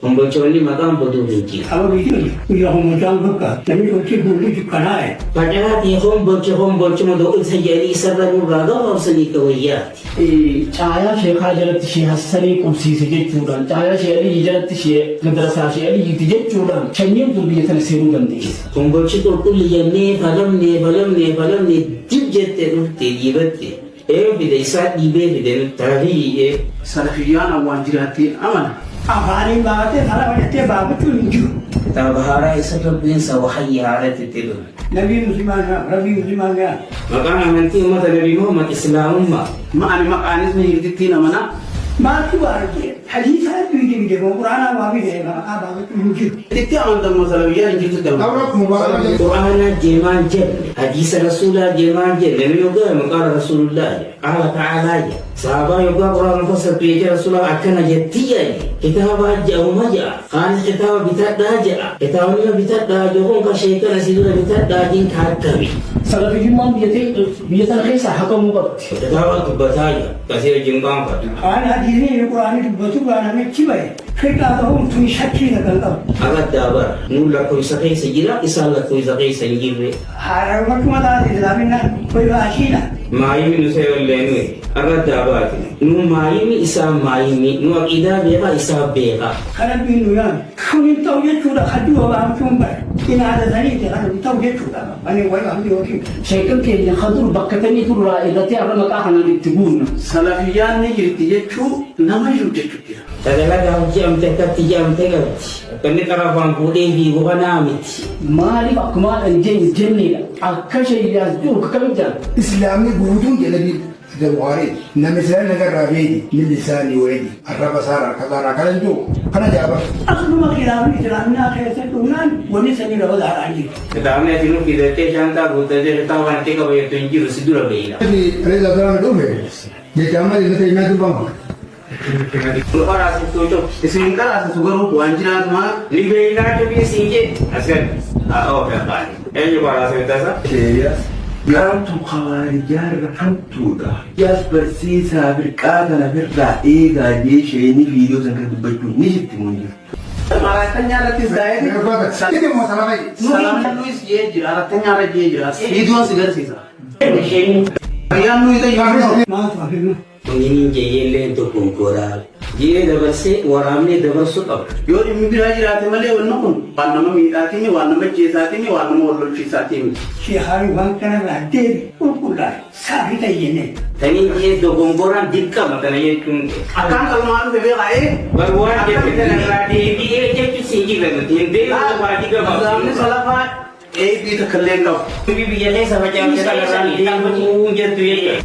Hombochoni makam bodu hiki. Aba bidiyo ya hombochon baka nami kochi bulu chukana hai. Padahal di homboch modo usajari sarramu raga hausani kawiyat. Cahaya shekha jalat shi hasani kumsi se jechuudhaan cahaya sheeli jalatti shi madrasa sheeli yiti jechuudhaan sanyii durbiyatan seeruu dandeessa. Hombochi qulqulliyannee falamne dib jette dhufte diibatte. Bida isaa dhiibee fide taahii Salafiyyaan awwaan jiraattiin amana. Afaanii baatee fala bajattee baafachuun hin jiru. kitaaba haaraa isa rabbeensa wahayyi haaratti itti dhufe. Nabii muslimaan gaa. Maqaan amantii uummata Nabii Muhammad Islaamummaa. Ma'ani maqaanis ni hirtittiin amana. Maaltu baarjee hadiisaa bide quraanaa waa bide maqaa baafachuun hin jiru. Itti amantammoo salafiyyaan hin jirtu dhabama. Quraana jeemaan jedhe hadiisa rasuulaa jeemaan jedhe namni yogaa maqaa rasuulullah qaala ta'aalaa jedhe. Sahabat yoga Quran fasal pijak Rasulullah akan aja tiada kita baca umaja kan kita bitat daja kita ni bitat daja orang kasih kan nasi sudah bitat daging kami Salafiyyan biyatan kesa hakam mubat. kita waktu bertanya kasih jengkang pak Ana hadisni Quran itu betul Quran में अच्छी बात है फिर आता हूँ तुम शक्ति निकलता agak dabar nula koi sakai sejila isalla koi sakai senjire हर वक्त मत आते थे ना कोई बात ही ना maimi nu saya lenu agak dabar nu maimi isa maimi nu akidah beka isa beka karena bingung kami tahu je sudah hadu orang cuma ini ada dari itu kan tahu je sudah ani wai kami okey syaitan ke yang hadur bakatani tu ra idati arna maka kana ditibun salafiyan ni jirti je chu nama jute chu kadang-kadang jam teka kani karafan kude bi gubana amiti mali akmal anjin jenni akashe ya ju kakamja إسلامي بوجود جلبي دواري نمثال نجار رابيدي من لساني ويدي الرب صار كذا كذا جو أنا جابر أصل ما خلاف إسلامنا كيسة تونان ونسني لو دار عندي kita amne tinu kita te janta buta je kita wanti ka bayi tunji rusidura bayi هذه ريلا ترى دومه يجمع لي مثل ما تبغى Keluar asal tu, sehingga asal sugar wanjina semua libe ina tu bi sinje asal oh ya kan juga asal itu sah Gaantu khawarijaar rakamtuudha. Yaas barsiisaa birqaa kana birraa eegaa jeeshanii viidiyoo sana dubbachuu ni jirti munjir. Maratanya ratis daya ini mau salah lagi Salam Luis ye jira ratanya ra ye jira video sigar sisa Ayan nu itu yang maaf akhirnya ini jele tu pungkora jele dabar se waramne dabar suka yo ini biraji rate male wonnakun wannama miidati ni wannama jeesati ni wannama wollol chisati ni shi hari wankana rate ukula sahita yene tani je do pungkora dikka matana ye tun akan kalmaru bebe gae baruan je kita ngradi di je tu sinji lagu tinde wadi ka zamne salafa bi takallenga bi bi ye sama jam kita ngradi tamu je tu ye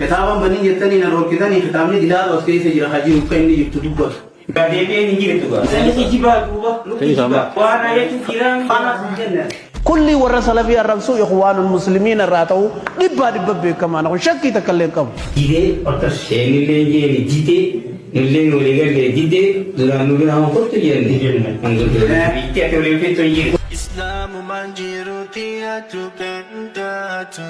kitaban bani yettani na rokitani kitabni dilal waske se jira haji ukaini yittu dubbat kadebe ni gitu gua saya sih jiba gua lu jiba wana ye tu kirang panas jenna kulli warra salafi arramsu ikhwanul muslimin ratau dibba be kama na shakki takallen kam ide otas seni leje ni jite nille nuliga le jite duranu na ko to ye ni angul to bitte to le to ye Islam manjiru tiatu pentatu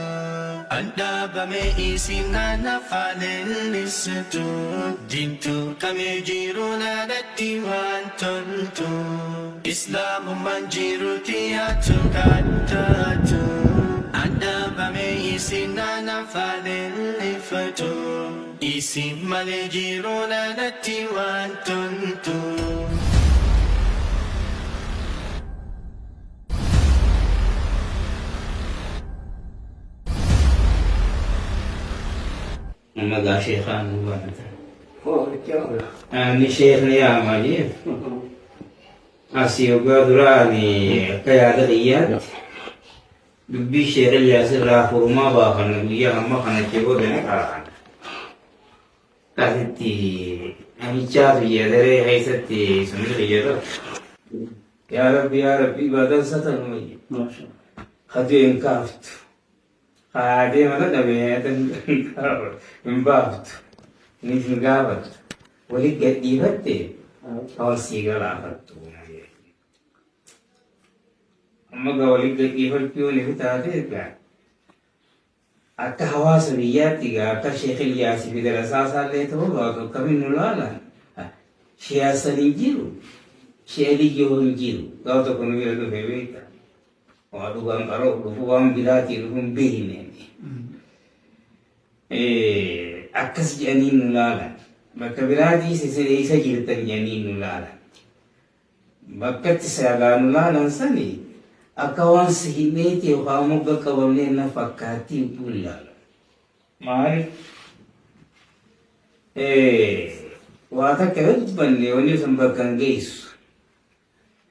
Anda bame isi ngana falen lisetu Dintu kami jiru na datiwan tontu Islam manjiru tiatu kantatu Anda bame isi ngana falen lifatu Isi male jiru na datiwan tontu maga shekhan buat oh kya ni shekh ni amali asiyoga durani kaya ada iya dubbi shekh ya sirra furma ba kan iya amma kan ke go ne ka kahiti ami cha ya dare haisati sunni ya rabbi badal satan mai masha khadin kaft Ade mana nabe tan imbaftu ni singabat wali gadi batte aw sigala hattu amma ga wali gadi battu ni bitade ka akka hawas riyati ga akka sheikh ilyasi bi darasa sale to ga to kami nulala shia salijiru Sheelii yoo hin jiru gaafa tokko nu bira dhufe beekta. Waa dhugaan qaroo dhufu waan biraatii dhufu hin beekne. Akkas jedhanii nu laalan. Bakka biraatii isa jirtan jedhanii nu laalan. Bakka itti saagaa nu laalan sani akka waan sihimeeti yookaan mogga qabamnee na fakkaattii utuu ilaalan. Maaliif? Waa takka yoo dubbanne wanni sun bakka hin geessu.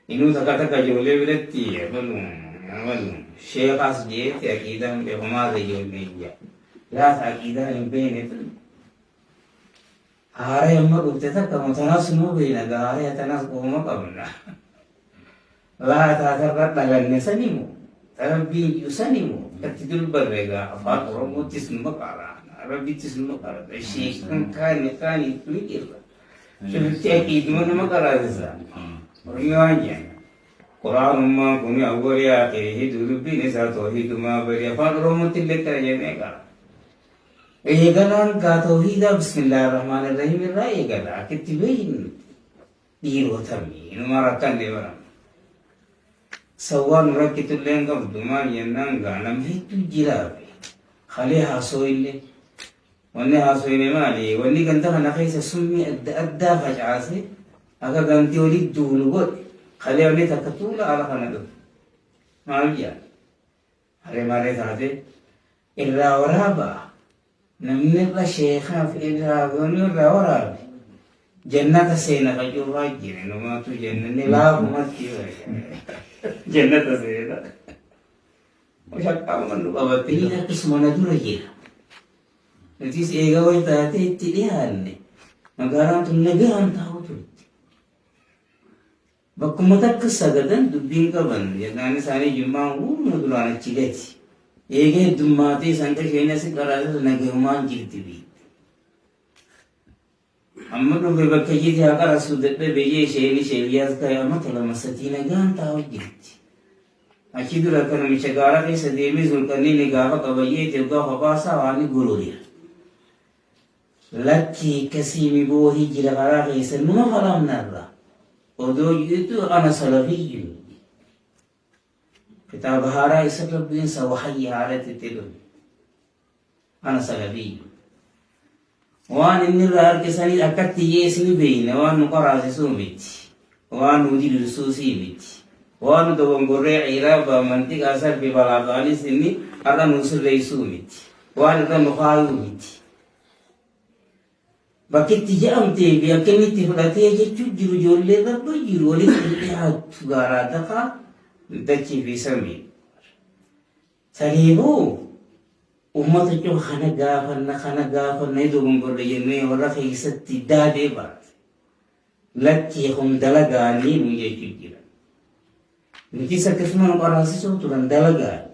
Inuu takka ijoollee biratti amaluun sheekaas jeetti aqiidaan beekamaa ijoollee ijaa. Laata aqiidaan hin beekne tun. Haara yamma dhufte takka motonaas nuu beena gaara tanaas qooma qabna. Laata atarra dhalanne sanimu rabbiin jiru sanimu itti dubbanne gaa afaan Oromoottis nu maqaara. Rabbittis nu maqaara. Sheekan kaani tuni irra. Shubbitti aqiiduma nama qaraasisa. Oriyyaanya Quraanummaa kun awwalii akhirihi dubbiin isaa tawhiidumaa bari afaan Oromootti illee kana jennee qara. Eegalaan gaa tawhiidaa bismillaahi rahmaani rahiim irraa eegala akkitti beeyni dhiirotami inuma rakkanne bara. Sawwaan rakkitullee hin qabdu maal jennaan gaa nama hedduu jiraabe. Halee haasoo illee wanni haasoo illee maali wanni ganta kana keessa summii adda addaa facaase akka gantii olii duulu godhe halee olii takka tuula ala kana dhufe maal jedha halee maalee taate irraa waraabaa namni irra sheekaaf irraa goonii irraa waraabe jannata seena qacuufaa jire numaatu jennanni laafumatti jannata seena shaqqaama nu qabatte inni akkasuma na dura jira nutis eega wayi taate itti dhiyaanne magaalaan tun nagaan taa'u turte. Bakkuma takka sagadan dubbiin qaban jennaan isaanii jimmaan humna duraan achi gati. Eega heddummaatee isaan qasheen asi qaraasatu nagahumaan jirti biitti. Amma dhufe bakka jirti haa qarasuu dadhabe isheen sheeliyaas ta'e amma tola masatii nagaan taa'u jirti. Achi dura akka namicha gaara keessa deemee sulqanneen gaafa qabayyee ta'e gaafa baasaa waan gololira. Lakki kasimi boohi jira karaa keessa numa falamnarra. Odoo jirutu ana salafiyyun. Kitaaba haaraa isa rabbiinsa wahayyi haalatti itti dhufe. Ana salafiyyun. Waan inni irraa harkisanii akkatti yeesni beeyne waan nu qaraasisuu miti. Waan nu dililsuusii miti. Waan nu dogongorree ciiraabaa mantiqaa sarbi balaaqaanis inni har'a nu sirreessuu miti. Waan irra nu kaayuu miti. Bakkitti jedhamtee fi akka inni itti fudhatee jechuun jiru ijoollee rabba jiru walitti dhiyaatu gaaraa takaa dachii fi samii. Saniifuu uummata coo kana gaafanna dogongorre jennee warra keessatti daadee baate. Lakkii kun dalagaanii nu jechuu jira. Nutis akkasuma nu qaraasisuu turan dalagaani.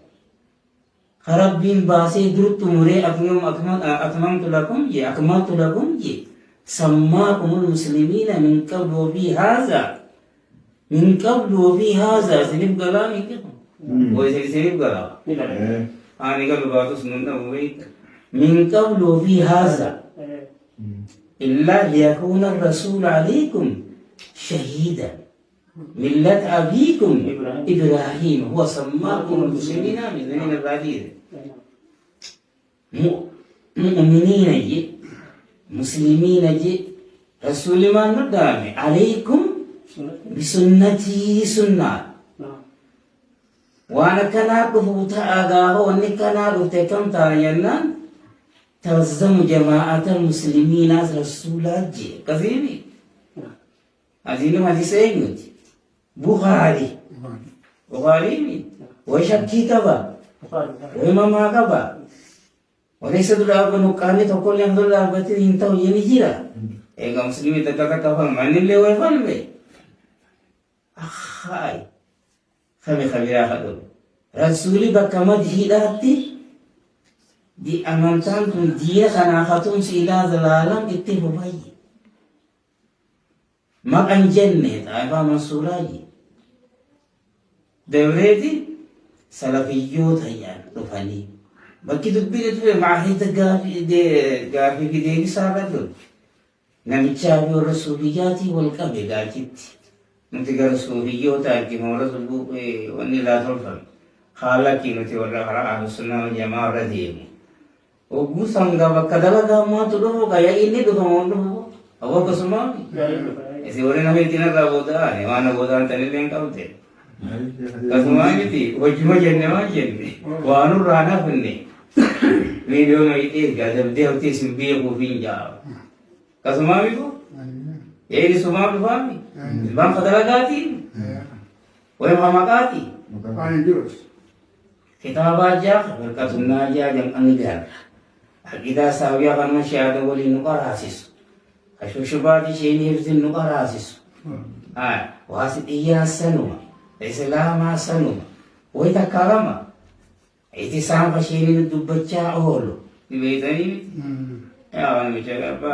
Rabbiin baasee durutti umuree akmaltu lakum je sammaakumul muslimiina min qablu fi haazaa sinif galaa miidhagu. Woy sinif galaa. Ani galu baatus nun dhabu beekta. Min qablu fi haazaa illaa liyakuuna rasuulu alaykum shahiidan. ملة أبيكم إبراهيم هو سماكم المسلمين من البعيد مؤمنين جي مسلمين جي رسول ما ندامي عليكم بسنتي سنة وانا كنا كفوتا أغاه وانا كنا كفتكم تارينا تلزم جماعة المسلمين رسول جي كثيري هذه ما تسيني Bukhari ni washakki qaba umamaa qaba waleessa dura banuqqaanni tokko illee dura dhaabbatee hin ta'u jeni jira egaa musliimii takka falmanni illee way falme akhaay kame kabiraa kadhu rasuuli bakka madhiidhaatti di amantaan kun diina kanaa hatumsi ilaa zalaalam itti fufayyi maqan jenne xaafaa mansuuraaji Dawreeti salafiyyoota yaan dhufanii bakki dubbiin ture maahida gaafii fi deebisaa irra ture namichaa fi warra suufiyyaatii wal qabe gaachitti nuti gara suufiyyoota arginu warra subbuu wanni laa tolfame haalakki nuti warra karaa ahlusunnaa wal jamaa warra deemu ogguu sanga bakka dalagaa ammaatu dhufu qaya inni dhufamoon dhufu awwa akkasumaami isi warri nama ittiin irraa booda'ane waan booda'an tanillee hin qabde akkasumaamiti hojjuma jenne waan jenne waanurraa nafinne viidiyoo mayitee gadabdee hojii isin beekuuf hin jaaba akkasumaamitu ini semua berfahami, bang kadaragati, oleh mamakati. Kita baca berkat sunnah aja yang enggan. Kita sahaja kan masyarakat wali nukar hasis. Asyushubah di sini hifzin nukar hasis. Wasit iya sanuma, Islam sanuma. Woi tak kalama. Itu sampai sini tu baca olo. Di bawah ini, ya orang bicara apa?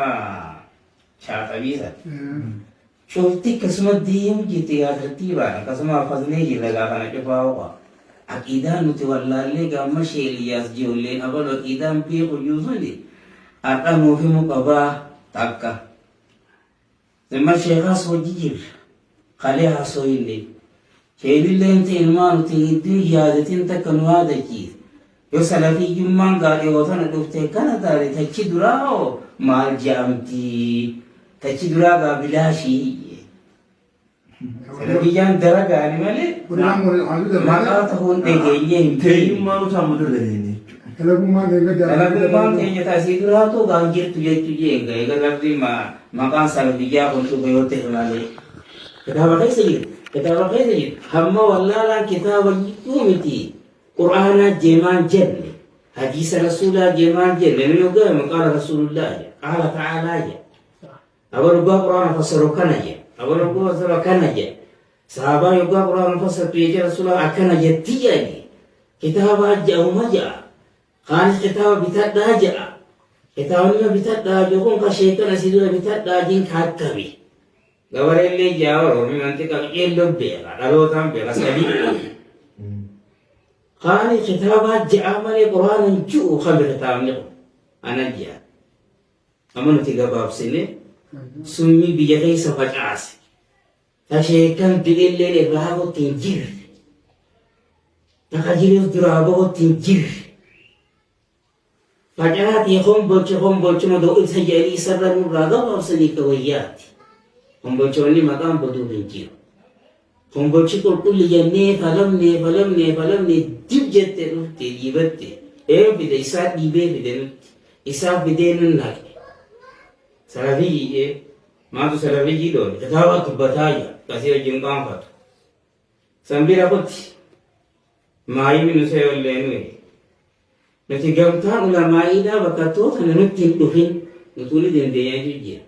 Syarata bisa. Syurti kesuma diem gitu ya tertiba. Kesuma fazle gila kana coba apa. Akidah nuti wallahi gamma sheliyas jole abalo akidah pi uyuzuli. Ata muhimu kaba takka. Tema shekha sojir. Khali hasoili. Sheli lenti ilman ti yadatin takanwa daki. Yo salafi jumman gari watan dufte kana dare tachi durao mal jamti. Tachi duraga bilashi. Salafiyan daraga ni male. Maka tahun tegenya Tei mau sama dulu Kalagumman kenya tasi durato ganjir tuje enggak lagi maka salafiya untuk bayote male. Kita pakai saja. Hamma wallala kita wajibu miti. Qur'ana jeman jen. Hadis Rasulullah jeman jen. Ini juga maka Rasulullah. Allah Ta'ala aja. Awal gua Quran fasirkan aja. Sahabat juga Quran fasir tujuh Rasulullah akan aja tiga ni. Kita baca umaja. Kan kita bitat aja. Kita orang bitat aja. Kau syaitan asyidul bitat aja ingkar kami. Gawari le jawab. Nanti kalau elok bela. Kalau tampil asal kan kita baca amal Quran ju khabar tampil. Anaknya. Amun tiga bab sini. Sunni bijagai sebatas. Tashekan bilele rago tinjir. Nakajir durago tinjir. Fajarat hom bolche modo isajali sarran raga wasli kawiyat. Hom bolche ni makam bodu tinjir. Hom bolche ko kulli janne falam ne dibjete rutte libette. Bide isa dibe bide isa bide nun lagi. Salafi matu salafi jido ketawa kubataya kasih jengkang pat sambil rapoti mai minu saya oleh nanti gamta ulama ida bakato nutin duhin nutuli dendenya juga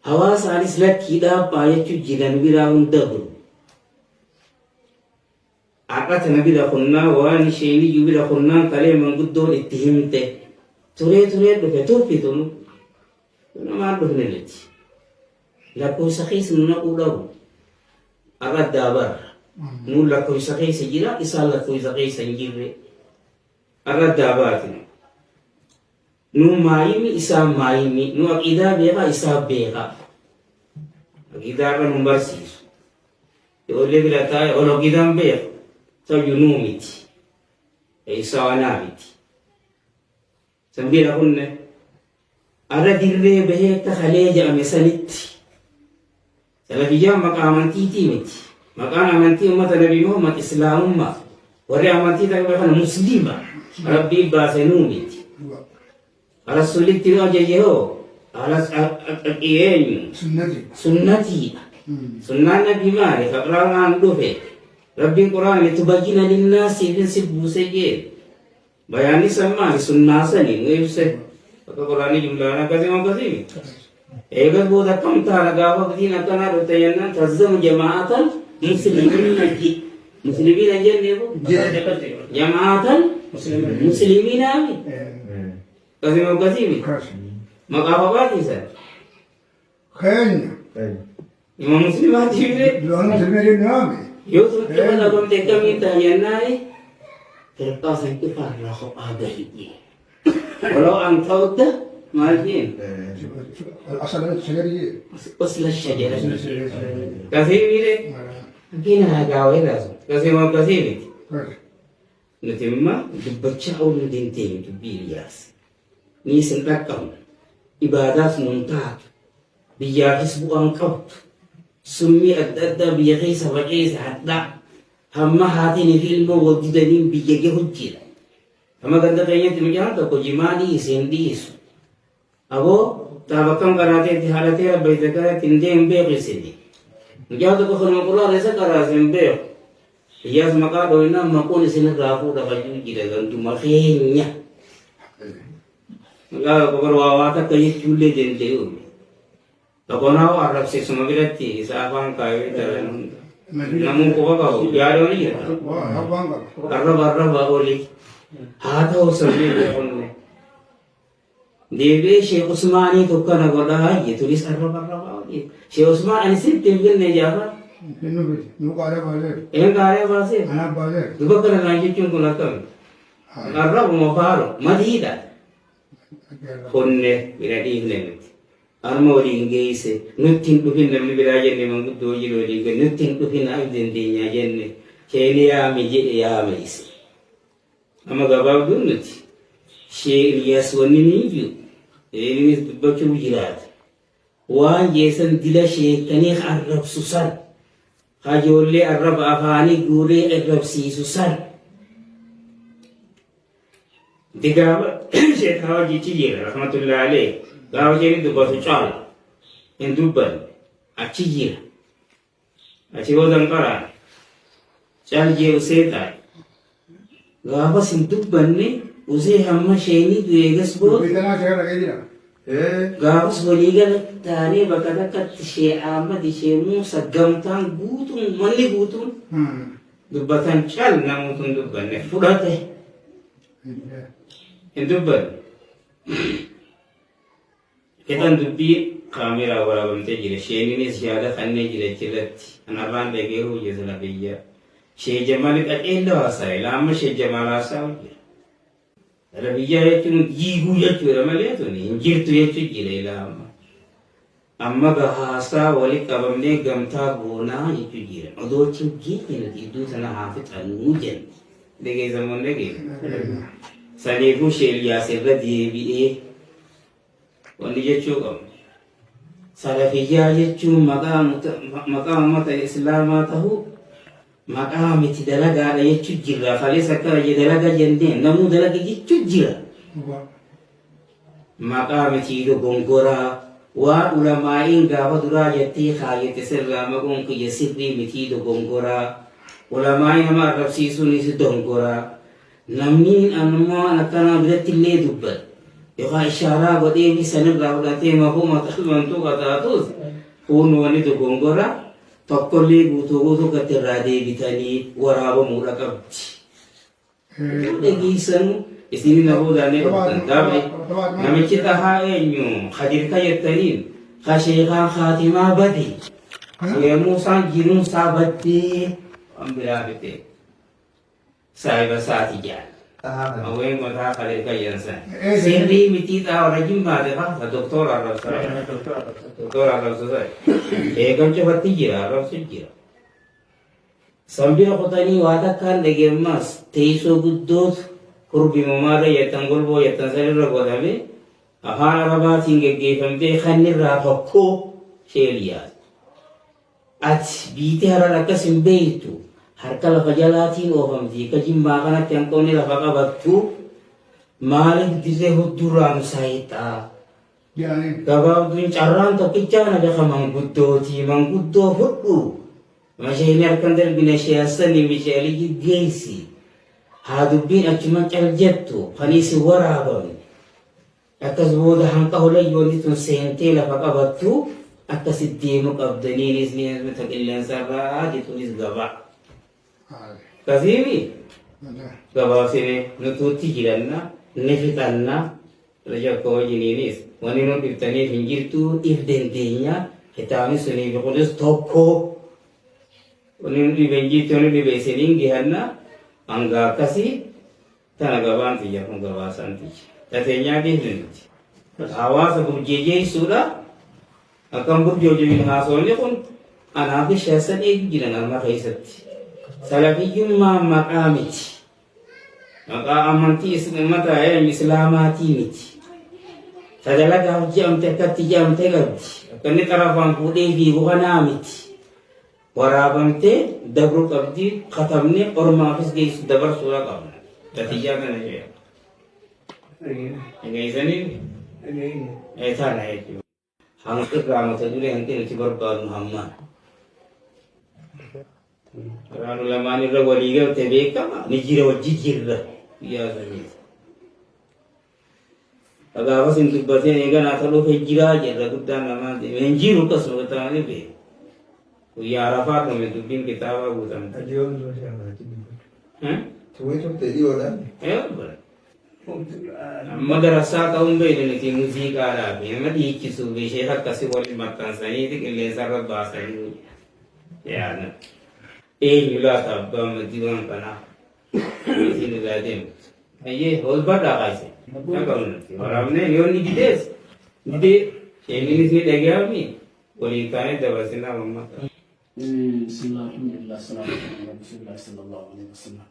hawas alis laki da paya cujilan biraun dabu akat nabi da kunna wani sheni yubira kunna kale manguddo ittihimte ture betul pitunu nama dohneleti lakoi sakis nuna udaw agad dabar nu lakoi sakis jira isa lakoi sakis sanjire agad dabar nu maimi isa maimi nu akida beka isa beka akida kan numbarsis ole bilata olo kidam be so yunumiti isa wanamiti sambira kunne ada dirre behe ta khaleja amesaniti salafiya maqamanti timiti maqamanti ummat nabi Muhammad Islam umma wari amanti ta kan muslima rabbi basenumiti ala suliti aja jeho ala iyen sunnati sunnah nabi mari faqran dufe rabbi quran litubajina linnasi fi sibusege bayani sama sunnah sani ngese Kata Quran jumlahnya kasih. Egat boda kam tara gawa kati nakana rutayana tazam jama'atan muslimin aja nih bu. Jama'atan muslimin aja. Kasih. Maka apa berarti sah? Kayaknya. Imam Muslim aja ini. Yo tuh kita dalam teka minta yanai. Terpas itu farlah ada ini. Kalau antau dah, مالكين الأصل الشجرية أصل الشجرة كثير ميري كينا قاوي لازم كثير ما كثير نتيما دبتشا أو ندينتين تبيلياس نيسن ركم إبادات نمتاك بياكس بوان قبط سمي أدى بيغيس وغيس حتى هم هاتين في الموجودين بيجي هجيل هم قد تغيرت مجال تكو جمالي سنديس أبو تابكم كراتي تحالتي بيتكا تندين بيغسني مجال تكو خلنا كلا رسا كراسن بيغ Iyas maka doina makun sini rafu dapat juga gantu makanya. Maka beberapa kali cule jendel. Takonau Arab sih semua berarti sahabat kaya jalan. Namun kau kau biar orang ya. Arab boleh. Hata usahanya berpun. Dewi Syekh Utsman itu kan agak dah ya tulis Arab boleh. Syekh Utsman ini sih tinggal di Jawa. Yang kaya bahasa, juga kerana nanti cuma gunakan. Arab mau baru, madida. Honne berarti ini. Armo ringge ise, nutin tupin namni beraja ni mangku doji ringge, nutin tupin ayu dendenya jenne. Kini ya miji ya meis. Ama gabau dunuti. Syekh Ilyas wani niju. Ini baca ujirat. Wan jesan dila Syekh kani Arab susah. Hajolli Arab afani gure Arab si susah. Digawa Syekh Haji Cijir rahmatullah alaih. Gawa jadi dubah sucal. Yang dubah Cijir. Aciwadang kara. Cal je useta. Gawa sin dubah ni usse hamma sheni duegas bo. Gabus boligal tani bakada kat Syekh Ahmad Syekh Musa gamtang gutung mani gutung dubatan cal namutun dubban ne fudate dubban ketan dubbi kamera wala bamte jire sheni ne ziyada khanne jire chilati anaban de geru jezala biya Syekh Jamal kat illa wasai lama Syekh Jamal asau Rabiya itu jigu ya cura malah tu ni, jir tu ya curi lama. Amma bahasa wali kabamne gamta guna itu jira. Ado curi ni itu sana hafid anujen. Degi zaman lagi. Saliku Syekh Yasir dia wali ya cura. Salafiyah ya cuma makam mata Islam tahu. Maka miti dalaga ada yang cujira, kali sekarang je dalaga jende, namun dalaga je cujira. Maka miti itu gongkora, wa ulama inga wadura jati kaya teserla magong kiyasiri miti itu gongkora. Ulama ina ma Arab sisu ni si gongkora. Namin anma nakana berarti le dubbat. Yoga isyara bade bisa nebra wadate mahu matal bantu kata atus. Pun wani itu gongkora. Tokkolli guutuu katirraadee bitanii waraaba muudha qabdi. Dhageessan isin nabuudhaan dhaabe namichi tahaa eenyu hadirka jettaniin ka sheekaa Faatimaa bade yommuu isaan jiruun isaa baddee waan biraa bite saahiba isaati jedhan. Aween mataa hadirka jedhansan sirrii mitii xaa warra jimmaate faata doktora arrabsaa. Doktora arrabsaa eegamcha fatti jira arrabsu jira. Sambira kotanii waata kan dhageemmas teessoo guddoota hurbimumaarra yettan golboo yettan sanirra godhame afaan arabaatiin geggeeffamtee kannirraa tokkoo sheeliyaati. Ati biitee haran akkas hin beektu harka lafa jalaatiin oofamti ka jimmaa kanatti hanqoonni lafa qabattu maaliif dirree huddurraa musaayixaa. Gabaabduun carraan tokkichaa na beeka manguddooti manguddoo fudhu. Mashayini harkan darbina sheessanii misheelii geessi. Haa dubbiin achuman cal jettu kaniisi waraabame. Akkas booda hanqa holayyoonni tun seentee lafa qabattu akkasit deemu qabdaniinis ni mata qilleensarraa jetuunis gabaa. Kasiimi gabaabsine nutuutti jiranna ni fixanna rajakko wajiniinis wani nun dhiftaniif hin jirtu if dandeenya kitaabni suniif qulus tokko wani nun dhiben jirtu wani dhibeessiniin gihanna hanga akkasii tana gabaan tiyya kun gabaasan tiyya tateenyaa deemnuti hawaasa burjeejeessuudha akkam burjoojemin haasoonni kun anaa fi shaasan eegu jiran amma keessatti salafiyyummaa maqaa miti maqaa amantii ummata islaamaatii miti sagalagaaf jedhamte akkatti jedhamte qabdi akka inni xarafaan fuudhee fiigu kanaa miti waraabamtee dabru qabdi katabne ormaafis geessu dabarsuudha qabna natijaa kana jedha dhageessanii eetaana jechuudha hanqirraa mata duree hanqin itti barbaadnu hammaan karaanu lamaan irra walii galte beekama ni jira wajji jirra guyyaa sanii agaafas hin dubbateen eeganaa ta'uu jiraa jedha guddaan namaa deeme hin jiru akkasuma ta'anii beeku guyyaa arafaa dhume dubbiin kitaabaa guutamte amma darasaa ta'uun beeyniti muuziqaadhaa fi nama dhiichisuu fi ishee akkasii waliin maxxansaniiti qilleensarra baasanii yaadna eenyu laata abbaa maddii waan kanaa isin irraa deemu ayyee hoos badhaa qaase naqabnatti waraabnee yoo ni didees didee sheeninis ni dhagaafi walii taanee dabarsinaa mammaata bismillah alhamdulillah salatu ala rasulillah sallallahu alaihi wasallam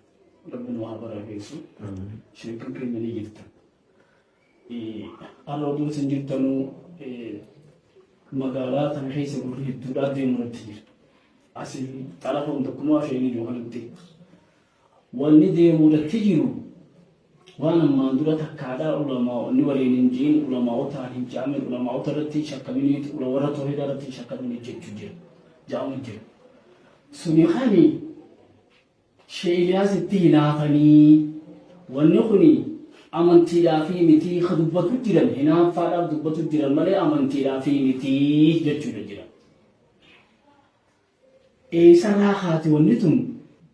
rabbina waa barakeessu sheekan keenya ni jirta arrooduu isin jirtanuu magaalaa tana keessa gurri hedduudhaa deemurratti jira asii xalafa hundakumaa sheenii johanatti wanni deemurratti jiru waan ammaan dura takkaadhaa ulamaa inni waliin hin jiin ulamaawotaan hin jaamin ulamaawota irratti shakkaminiiti warra toohida irratti shakkamini jechuu jira jaamu jira suni hani sheeliyaas itti hinaafanii wanni kuni amantiidhaa fi mitii ka dubbatu jiran hinaaffaadhaaf dubbatu jiran malee amantiidhaa fi mitii jechuudha jira eessarraa haati wanni tun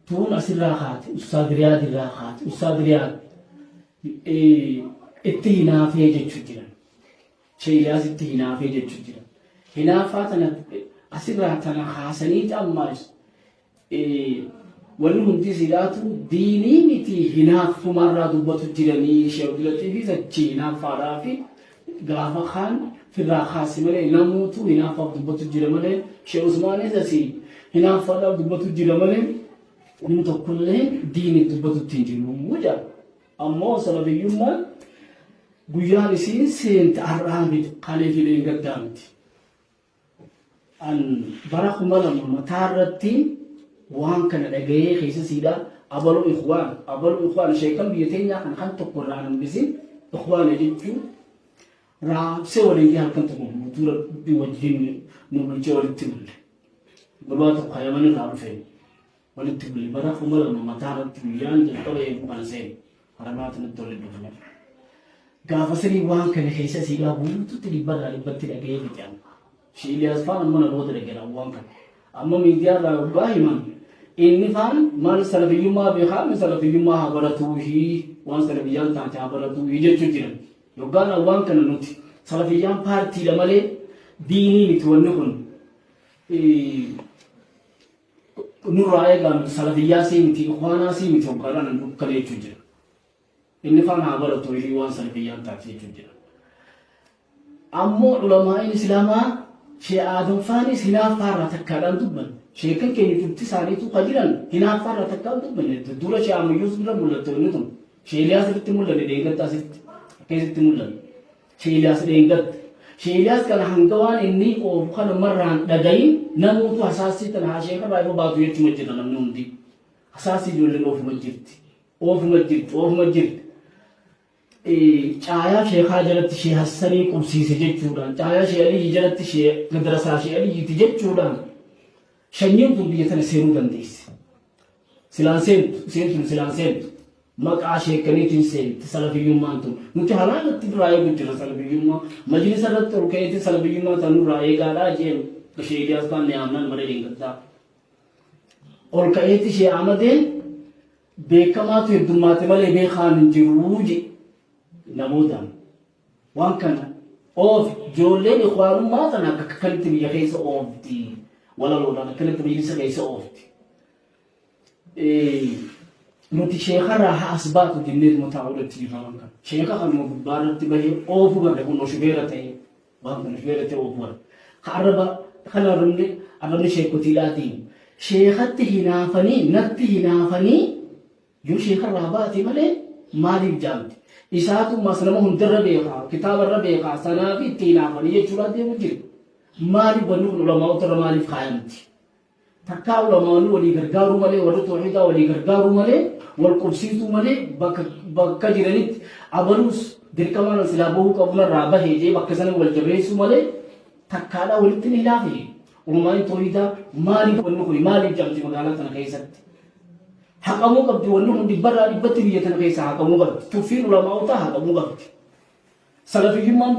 tuun asirraa haati ustaad riyaadilraa haati ustaad riyaad itti hinaafee jechuu jiran sheeliyaas itti hinaafee jechuu jiran hinaaffaa tana asirraa tana haasanii ammaas wanni hundi sidaatu diinii miti hinaaffumarraa dubbatu jiranii sheekulatii fi sachi hinaaffaadhaa fi gaafa kaan firraa haasi malee namuutu hinaaffaaf dubbatu jira malee shee usmaanis asii hinaaffaadhaaf dubbatu jira malee inni tokkollee diinii dubbatutti hin jiru jaa ammoo salafiyyummaan guyyaan isiin seente har'aa miti qalee fi leengaddaa miti an bara kuma lama mataa irratti waan kana dhagayee keessa siidhaa abaluu ikhwaan sheekan biyya teenyaa kan tokko irraa nambisin ikhwaan jechuun raabsee waliin halkan tokko mutuura wajjin nu bulchee walitti bulle gabaa tokko hayaman irraa dhufeen walitti bulle bara kuma lama mataa irratti guyyaan jalqaba eeguu kana seene haramaatu nutti waliin dhufne gaafa sirii waan kana keessa siidhaa guutuutti dhibbarraa dhibbatti dhagayee fixan sheeliyaas faana mana booda dhagayee waan kana amma miidiyaa irraa waggaa himan inni faan maal salafiyyummaa beekaa salafiyyummaa haa baratuuhi waan salafiyyaan taate haa baratuuhi jechuu jiran yoggaan waan kana nuti salafiyyaan paartiidha malee diinii miti wanni kun nurraa eegaan salafiyyaa sii miti ikhwaanaa sii miti hoggaadhaan dukkana jechuu jira inni faan haa baratuuhi waan salafiyyaan taate jechuu jira ammoo ulamaa'in islaamaa shee aadam faanis hinaaffaarraa takkaadhaan dubban sheekan keenya turti isaaniitu qajiran hinaaffaarraa takkaan dubbanne dura shee ammayyuus bira mul'atte inni tun sheeliyaas irratti mul'anne dheengatta asitti akkasitti mul'anne sheeliyaas dheengatta sheeliyaas kana hanga waan inni oofu kana marraan dhagayin namuutu hasaasii tana haa sheekarraa ifa baatu jechuma jira namni hundi hasaasii ijoolleen oofuma jirti caayaa sheekaa jalatti shee hassanii qubsiise jechuudhaan caayaa shee aliyyi jalatti shee gadarasaa shee aliyyiiti jechuudhaan shanyiin kun biyya tana seenuu dandeesse silaan seentu maqaa sheekaniitiin seenti salafiyyummaan tun nuti halaanatti duraa eegu jira salafiyyummaa majlisa irratti ol ka'eetiin salafiyyummaa tan nurraa eegaadhaa jeen sheeliyaas faan yaamnan malee dheengaddaa ol ka'eeti shee amadeen beekamaatu heddummaate malee beekaan hin jiruu je namoodhaan waan kana oofi ijoolleen ikhwaanummaa tana akka akkanitti biyya keessa oofti walaloodhaan akkanatti majlisa keessa oofti nuti sheekarraa asbaatu jennee mutaa'uudhaatti jiran kan sheeka kan gubbaarratti bahee oofu garre kun shufeera ta'e waan kun shufeera ta'e oofu garre kan arrabni sheekotiidhaatiin sheekatti hinaafanii natti hinaafanii yoo sheekarraa baate malee maaliif jaamti isaatu mas nama hundarra beekaa kitaabarra beekaa sanaa fi itti hinaafanii jechuudhaan deemu jiru maaliif wanni kun ulamaawotarra maaliif kaayamti takkaa ulamaawwan walii gargaaruu malee warra tawhiidaa walii gargaaruu malee wal qubsiisuu malee bakka jiranitti abaluus dirqamaan silaa bahuu qabunarraa bahee jee bakka sana wal jabeessuu malee takkaadhaa walitti ni laafe ulamaawwan tawhiidaa maaliif wanni kun maaliif jaamti magaalaa tana keessatti haqamuu qabdi wanni kun dhibbarraa dhibbatti biyya tana keessa haqamuu qabdi tuffiin ulamaawotaa haqamuu qabdi salafiyummaan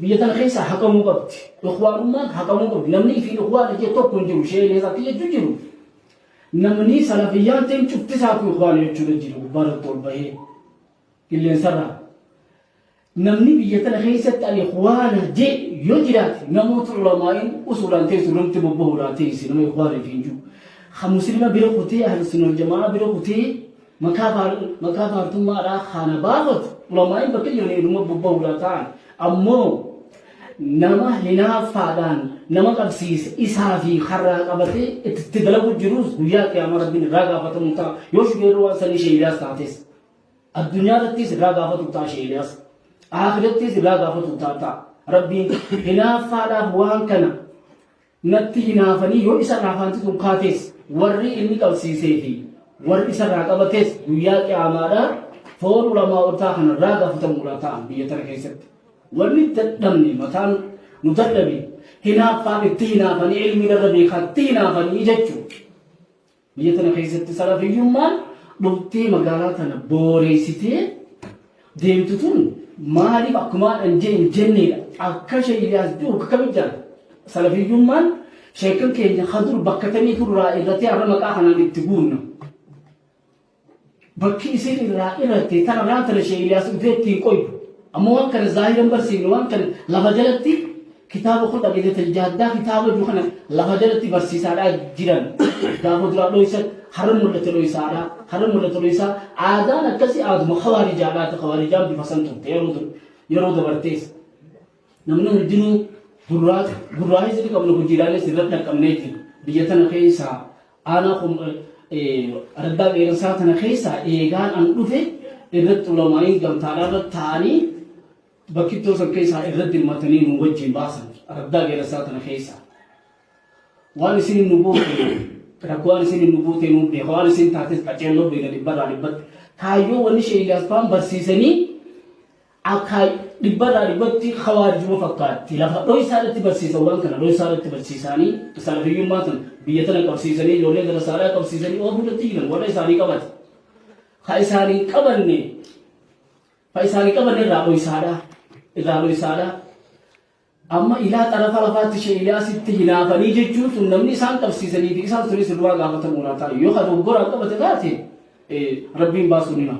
biyya tana keessa haqamuu qabdi ikhwaanummaan haqamuu qabdi namni fi ikhwaan jee tokko hin jiru sheelee sakki jechuu jiru namni salafiyyaan ta'in cuftisaatu ikhwaan jechuudha jiru gubbaarratti ol bahee qilleensarraa namni biyya tana keessatti al ikhwaana jee yoo jiraate namoota ulamaa'iin usuudhaan teessu namti bobbahuudhaan teessi nama ikhwaaniif hin jiru muslima bira kutee ahlu sunnah jamaa bira kutee makaa faartummaadhaa kana baafatu ulamaa'in bakka jiranii dhuma bobbahuudhaan ta'an ammoo nama hinaafaadhaan nama qabsiise isaa fi harraa qabatee itti dalagu jirus guyyaa qiyaamaa rabbiin irraa gaafatamu ta'a yoo shugeerru waan sanii sheeyidaas taates addunyaa irrattis irraa gaafatu ta'a sheeyidaas aakirattis irraa gaafatu ta'a rabbiin hinaafaadhaaf waan kana natti hinaafanii yoo isa raafaanti tun kaates warri inni qabsiisee fi warri isa irraa qabates guyyaa qiyaamaadhaa foon ulamaawotaa kana irraa gaafatamuudha ta'an biyya tana keessatti wanni dadhabne mataan nu dadhabe hinaafaan itti hinaafanii ilmi irra beekatti hinaafanii jechuudha biyya tana keessatti salafiyyummaan dhuftee magaalaa tana booreessitee deemtu tun maaliif akkumaadhaan jenneedha akka sheeyyaas jiru akka kabajaan salafiyyummaan sheekan keenya hadur bakka tamii turraa irratti har'a maqaa kanaan itti guunna bakki isin irraa irratti tana raantana sheeyyaas dhufee ittiin qoydu ammoo waan kana zaahiran barsiifne waan kana lafa jalatti kitaaba kun dhageessata jaaddaa kitaaba jiru kana lafa jalatti barsiisaadhaa jiran gaafa duraa dhoysan har'a mul'ate dhoysaadhaa har'a mul'ate dhoysaa aadaan akkasii aaduma khawaarijaa khawaarijaan bifa san turte yeroo dabartees namni hundinuu gurraa isii qabnu hojiilaalee sirratti dhaqqabnee jiru biyya tana keessaa aanaa addaa qeeransaa tana keessaa eegaan an dhufe irratti ulamaa'iin gamtaadhaa irratti ta'anii bakkittoo san keessaa irratti hirmatanii nu wajjin baasan addaa qeeransaa tana keessaa waan isin nu buute rakkoo waan isin nu buute nu beeka waan isin taates qaceelloo beeka dhibbarraa dhibbatti kaayyoo wanni sheeyyaas faan barsiisanii akka dhibbarraa dhibbatti khawaarijuma fakkaatti lafa dhoysaadhatti barsiisan waan kana dhoysaadhatti barsiisanii salafiyyummaa tan biyya tana qabsiisanii ijoollee darasaadhaa qabsiisanii oofuudhatti jiran warra isaanii qabate ka isaanii qabanne irraa dhoysaadhaa amma ilaa xarafa lafaatti sheeyyaasitti hinaafanii jechuun sun namni isaan qabsiisanii fi isaan sunis irraa gaafatamuudha ta'a yoo ka doggoraa qabate taate rabbiin baasuu nima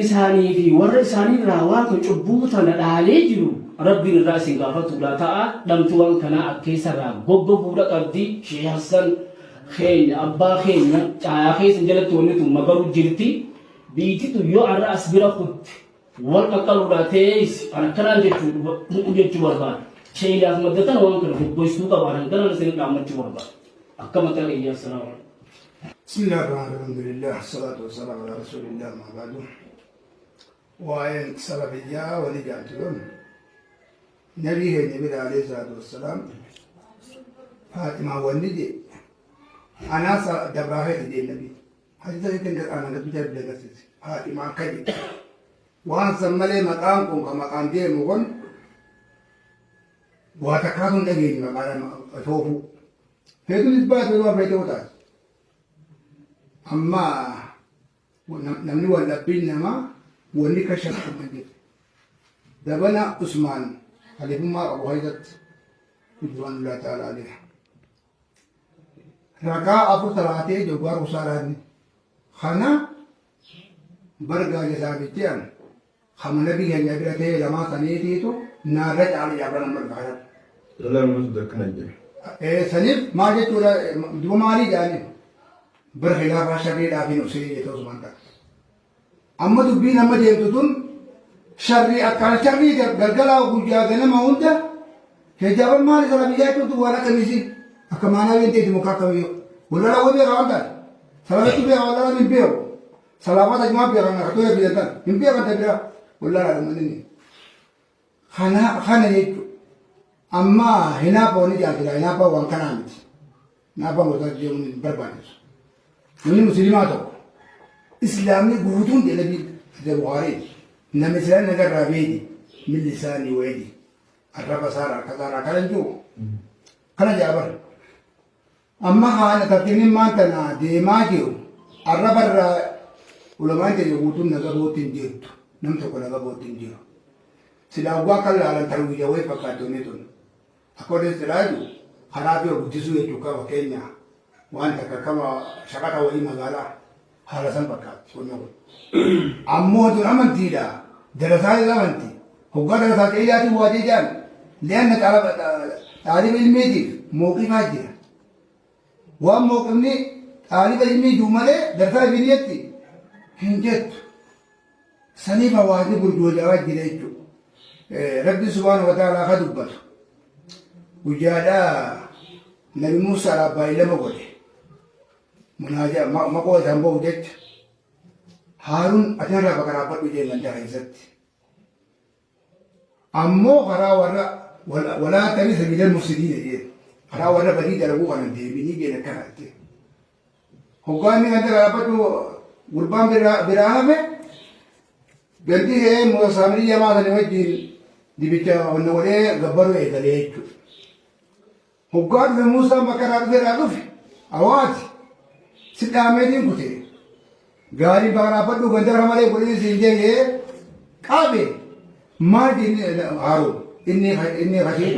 isaanii fi warra isaanii irraa waan kun cubbuu tana dhaalee jiru rabbiin irraa isin gaafatuudha ta'a dhamti waan kanaa akkeessarraa goggobuudha qabdi Sheekh Hassan keenya abbaa keenya caayaa keessa jalatti wanni tun magaru jirti biititu yoo arra as bira kutti wal qaqqaluudha ta'es akkanaan jechuu barbaada sheeyyaas maddatan waan kana goggoystuu qabaadan ganan isin dhaammachuu barbaada akka mataa qiyyaa salaamu بسم الله الرحمن الرحيم الحمد لله الصلاة والسلام على رسول الله ما بعد وين سلفية ولجاتهم نبيه النبي عليه الصلاة والسلام فاطمة والنجي أنا دبراه إلى النبي حتى يمكن أنا قد بجرب لقصص فاطمة كذي وان سملي مقامكم كمقام دي مغن واتكاثن دقيق مقام أتوفو فيتو نسبات وما فيتو تاس أما نمني ولا بينما وني كشف من دبنا عثمان خليفة ما أبو هيدت رضوان الله تعالى عليه ركع أبو ثلاثة جوار وسارة خنا برجع جزابتيان خمن نبي هي جابرته لما سنيتي تو نارج على جابر نمبر بعد لا ما تذكرنا سنيف ما جت ولا دو مالي جاني برخلاف شرير أبين أسيري توزمان تا أما دبين أما ديمتون شري أكان شري قلقلا وجا غنما وندا حجاب المال سلا بيجاكم تو ولا كميسي أكمانا بنتي مكاكميو ولا لا وبي غاندا سلا تبي ولا من بيو سلامات أجمع بيرانا كتوه بيجاتا من بيو كتير بيرا ولا لا مني خانا يجو أما هنا بوني جاكلا هنا بوان كنامت نابا متجيون بربانيس من مسلماتو إسلامي قوتون دي لبي دبواري نمثلان نجر رابيدي من لساني ويدي الرب سارة كذا كلنجو كلا جابر أما خانة تبتين ما تنا دي ما جيو الرب علماء تجي قوتون نجر قوتين جيرت نمتو كلا قوتين جيرو سلاوا كلا على ترويجا وين فكاتوني تون أقول سلاجو خرابي وبتسوي يتوكا وكينيا وانت كما شكاتا وإي مغالا حالا سنبكات شونيو أمو دون أمنتي دا درسات أمنتي هو درسات إيجاتي واجيجان لأن تعلم الميدي موقف هاجر وام موقفني تعلم الميدي دومالي درسات بنيتي هنجت سنيفا واجب برجوجاوات جريجو ربي سبحانه وتعالى خدبته وجادا نبي موسى ربا إلى مقوله مناجا مقوله تنبو جت هارون أتنرى بكرابط وجه من جاهزت أمو خرا ولا تبي سبيل المفسدين جيه خرا ورا بدي دربو عن دي بني جيه نكرت هو كان من كرابط قربان براهمه بنتي هي موسامري جماعة نوجي دي بيتا ونوري غبروا إيداليه هقعد في موسى بكرات في رغف أوات سلامين كتير قاري بكرة بدو قدر همالي بولي سينجيه كابي ما دين هارو إني خشيت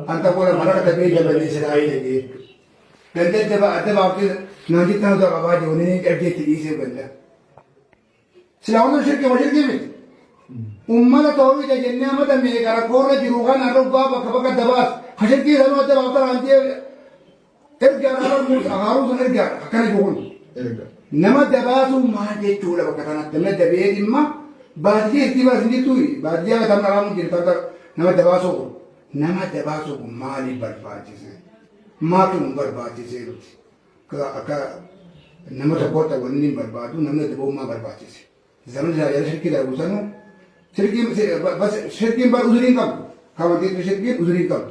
أن تقول مرة تبي جبل إسرائيل جيه لأن تبى أبتدي نجيت نهضر أبادي ونني أرجع تيجي بنده سلامون شركة وشركة بيت أمنا توي جنة ما تمي كارا كورة جروغان أروبا بكبكة دباس خشن كي سنو أتى بابتر عندي إرجع هارو سن إرجع كنا جوون نما دباسو ما جي تولا بكتانا تمنا دبيه إما بعديه تبى سندي توي بعديه كتام نرامو جرتا نما دباسو مالي برباجي ما كم برباجي كا نما تبوتا ونين بربادو نما دبوا ما برباجي زمن جاي شركة لا وصلنا شركة بس شركة بار أزرين كم كمان تيجي شركة أزرين كم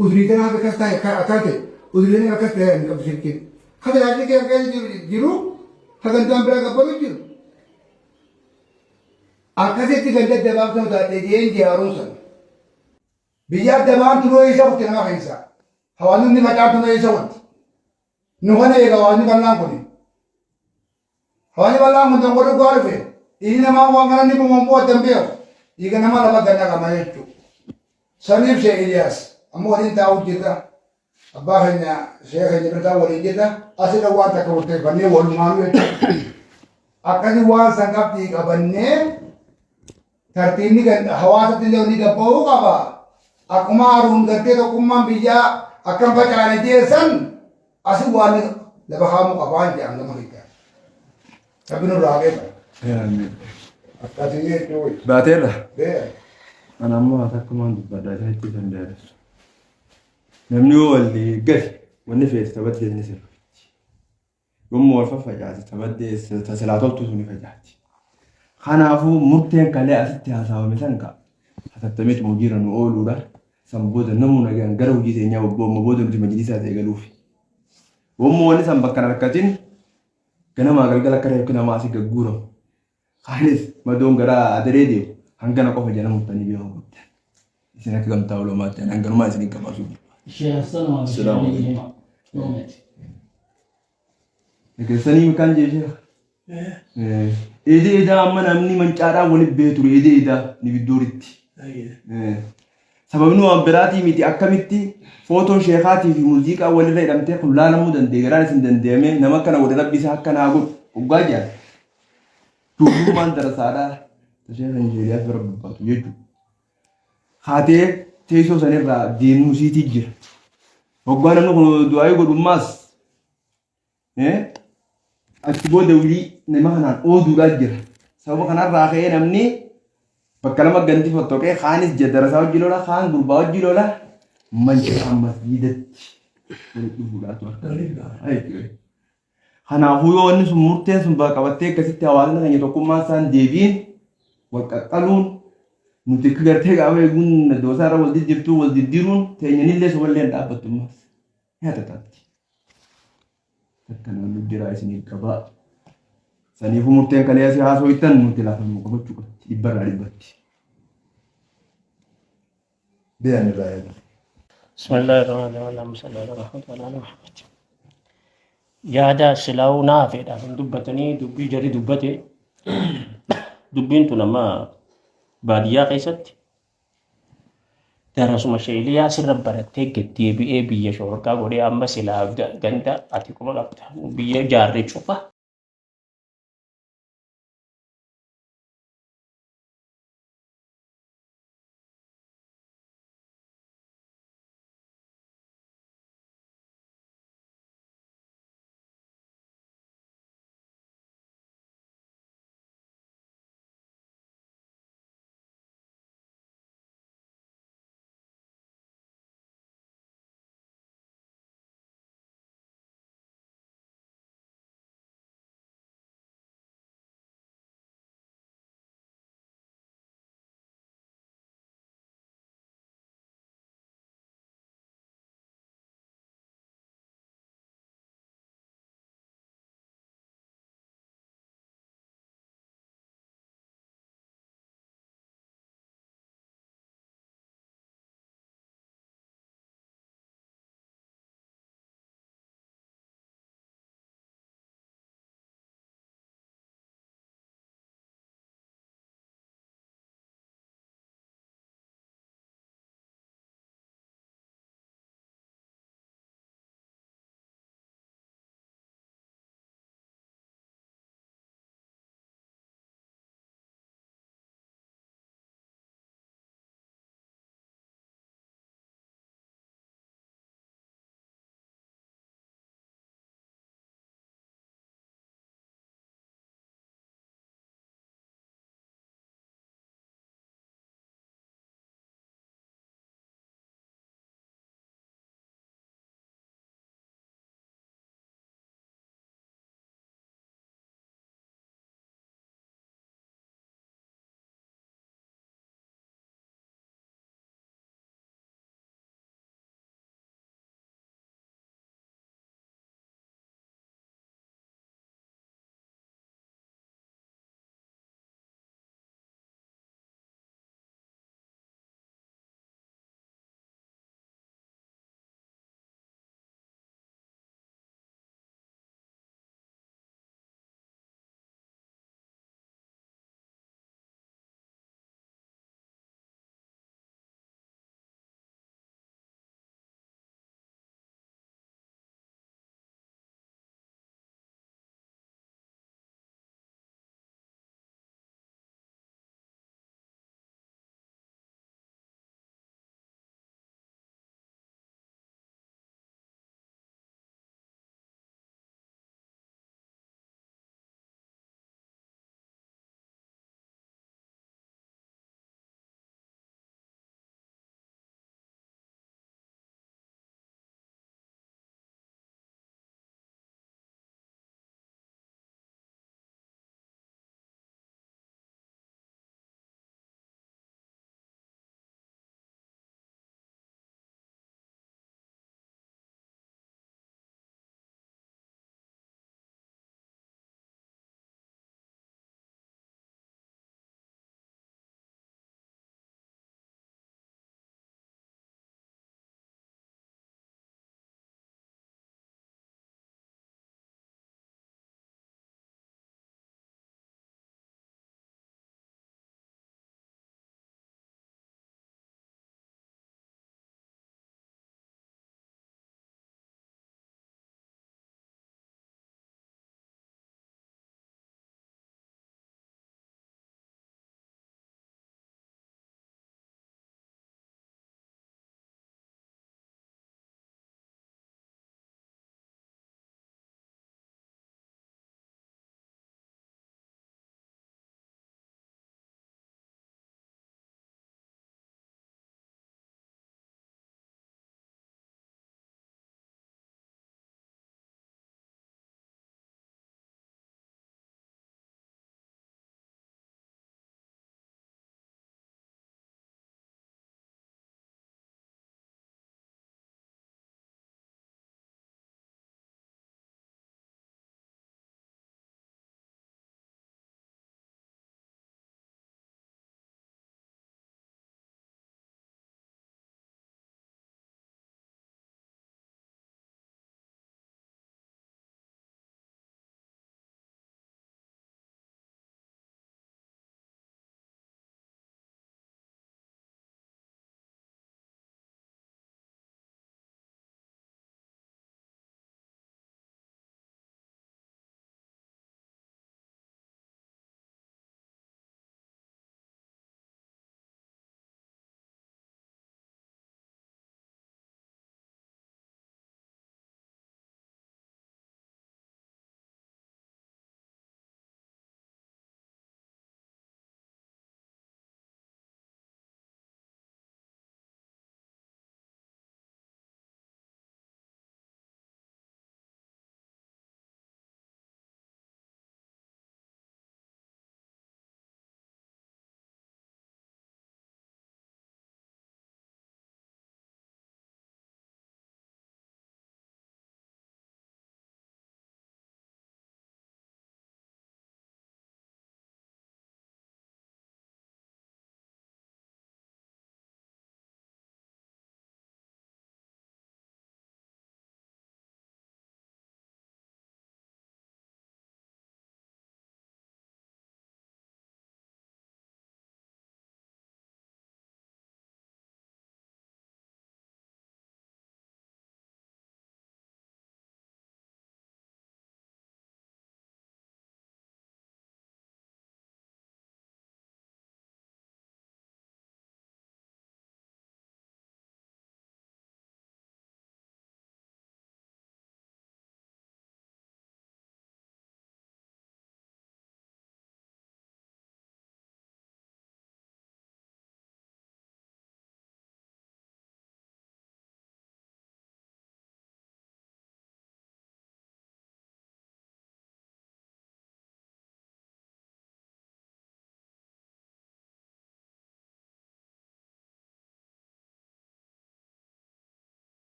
أزرين تنا بكستا أكاته أزرين أكاستا إنكم شركة هذا يعني كي أكاد جيرو هذا نتام برا كبروا جيرو أكاسة تيجي دباب سمتا تيجين جيارون بيجار دباب تلو يسوع تنا خيسا هوانو نبتار تلو يسوع نهونا يجاوانو كلام كوني هاني بالله من تقول قارفه إننا ما وانغنا نبغى مبوا تنبيه إيجانا ما لبا كنا كمان يجوا سنيف شيء إلياس أمورين تاو جدا أبا هنا شيء هني برتا ولين جدا أصل أوان تكورته بني ولمانو أكاد وان سانغاب تيجا بني ترتيني كن هوا ستيجوني كباو كابا أكما أرون كرتے تو كمان بيجا أكم بچانے جيسن أصل وان لبا خامو كبان جام نمكيكا Tapi nurut apa? Kasihnya itu. Baterlah. Deh. Anamma tak keman pada saya itu sendiri. Namni walli gal wani fe tabadde ni sir. Gummo fa fajati tabadde tasalaatu suni fajati. Khanafu murten kale asitti hasawa misanka. Hatattamit mujiran ulula samboda namuna gan garaw jite nyaw bo mabodo di majlisa te galufi. Gummo wani sambakana katin كنا ما قال لك كره كنا ما سيك جورو خالص ما دوم غرا ادريدي هنغنا كوف جنا متني بيهم سينك كم تاولو ما تن هنغنا ما سينك ما سو الشيخ السلام عليكم لكن سني مكان جيشه ايدي اذا من امني من چارا ولي بيتو ايدي اذا ني بدورتي سبب نو امبراتي ميتي اكمتي فوتو شيخاتي في موسيقى ولا لا دمتي كلها نمودن ديغران سندندمه نما كان ود ربي حقنا اغو وغاجا تو من درسادا تشيخ انجيليا في رب باتو يجو خاتي تيسو سنرا دين موسيتي جير وغانا نو دعاي غدو ماس achi booda wulii nama kanaan ooduudhaa jira. Sababa kanarraa ka'ee namni bakka lama ganti fottokee kaanis jaddarasaa hojii lola kaan gurbaa hojii lola mancaa masjiidatti walitti dhufuudhaatu argama. Kanaafuu yoo wanni sun murteen sun qabattee akkasitti hawaasni keenya tokkummaa isaan deebiin wal qaqqaluun nuti akka gartee gaafa eeguun doosaarra wal jijjiirtuu wal diddiiruun teenyanillee soballee dhaabbattummaas yaada taati. Akkanaan nuddiraa isiniif qabaa. Saniifuu murteen kalee asii haasoo ittan nuti lafa nu qabachuu qabdi dhibbarraa dhibbatti. Biyaan irraa yaada. Bismillahirrahmanirrahim. Yaada silaa'uu naa fedhaaf hin dubbatanii dubbii jarri dubbate dubbiin tun amma baadiyyaa keessatti darasuma sheeliyaa sirra barattee deebi'ee biyya shororkaa godhee amma silaa ganda ati kuma qabda biyya jaarree cufa